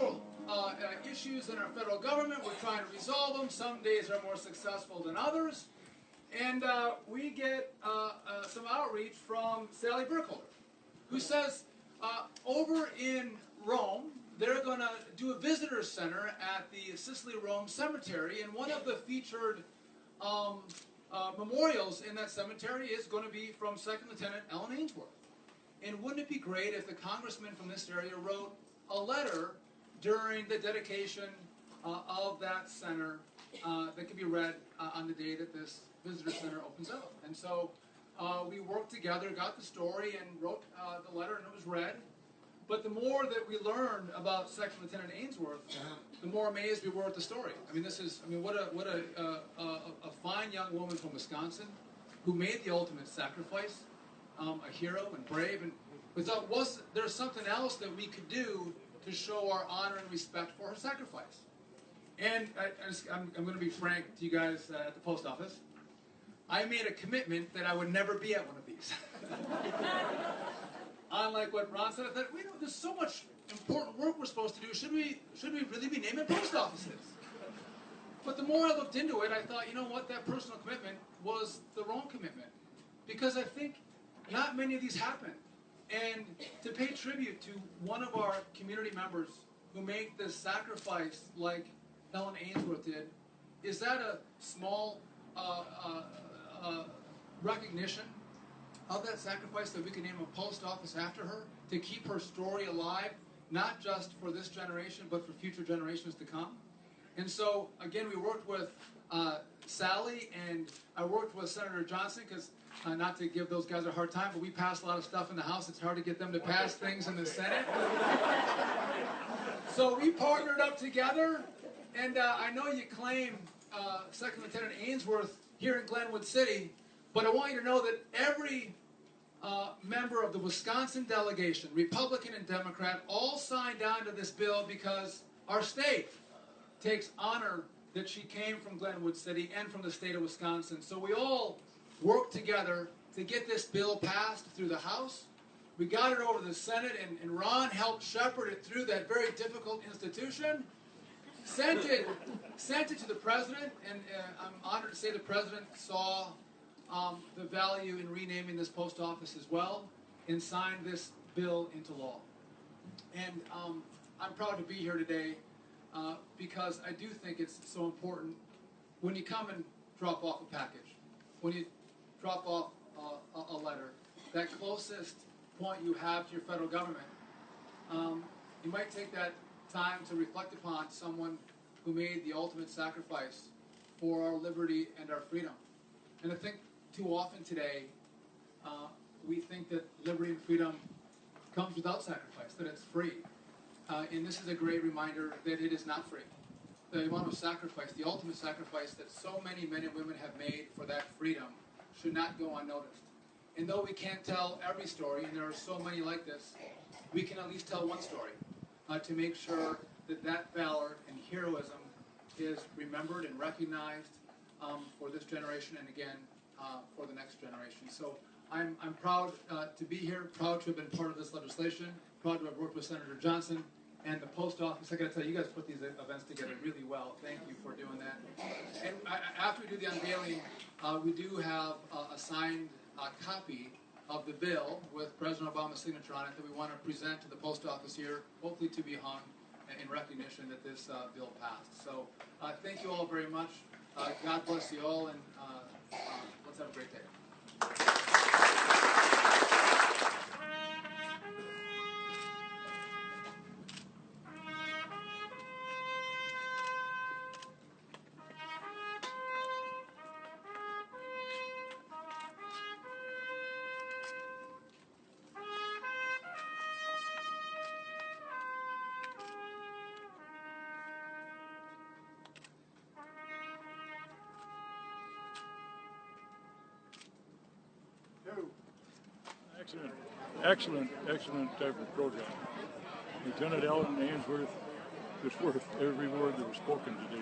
several issues in our federal government. We're trying to resolve them. Some days are more successful than others. And we get some outreach from Sally Burkholder, who says over in Rome, they're going to do a visitor center at the Sicily Rome Cemetery, and one of the featured memorials in that cemetery is going to be from Second Lieutenant Ellen Ainsworth. And wouldn't it be great if the congressman from this area wrote a letter during the dedication of that center that could be read on the day that this visitor center opens up? And so we worked together, got the story, and wrote the letter, and it was read. But the more that we learned about Second Lieutenant Ainsworth, the more amazed we were at the story. I mean, what a fine young woman from Wisconsin who made the ultimate sacrifice, a hero and brave. And we thought, was there something else that we could do to show our honor and respect for her sacrifice? And I'm going to be frank to you guys at the post office. I made a commitment that I would never be at one of these. Unlike what Ron said, I thought, there's so much important work we're supposed to do. Should we really be naming post offices? But the more I looked into it, I thought, you know what, that personal commitment was the wrong commitment. Because I think not many of these happen. And to pay tribute to one of our community members who made this sacrifice like Ellen Ainsworth did, is that a small recognition of that sacrifice that we can name a post office after her to keep her story alive, not just for this generation, but for future generations to come? And so, again, we worked with Sally, and I worked with Senator Johnson, because not to give those guys a hard time, but we passed a lot of stuff in the House. It's hard to get them to pass things in the Senate. So we partnered up together, and I know you claim Second Lieutenant Ainsworth here in Glenwood City, but I want you to know that every member of the Wisconsin delegation, Republican and Democrat, all signed on to this bill because our state takes honor that she came from Glenwood City and from the state of Wisconsin. So we all worked together to get this bill passed through the House. We got it over to the Senate, and Ron helped shepherd it through that very difficult institution. Sent it to the president, and I'm honored to say the president saw the value in renaming this post office as well, and signed this bill into law. And I'm proud to be here today because I do think it's so important when you come and drop off a package, when you drop off a letter, that closest point you have to your federal government, you might take that time to reflect upon someone who made the ultimate sacrifice for our liberty and our freedom. And I think too often today, we think that liberty and freedom comes without sacrifice, that it's free. And this is a great reminder that it is not free. The amount of sacrifice, the ultimate sacrifice that so many men and women have made for that freedom should not go unnoticed. And though we can't tell every story, and there are so many like this, we can at least tell one story to make sure that that valor and heroism is remembered and recognized for this generation, and again, for the next generation. So I'm proud to be here, proud to have been part of this legislation, proud to have worked with Senator Johnson and the post office. I got to tell you, you guys put these events together really well. Thank you for doing that. And after we do the unveiling, we do have a signed copy of the bill with President Obama's signature on it that we want to present to the post office here, hopefully to be hung in recognition that this bill passed. So thank you all very much. God bless you all, and let's have a great day. Excellent type of program. Lieutenant Ellen Ainsworth is worth every word that was spoken today.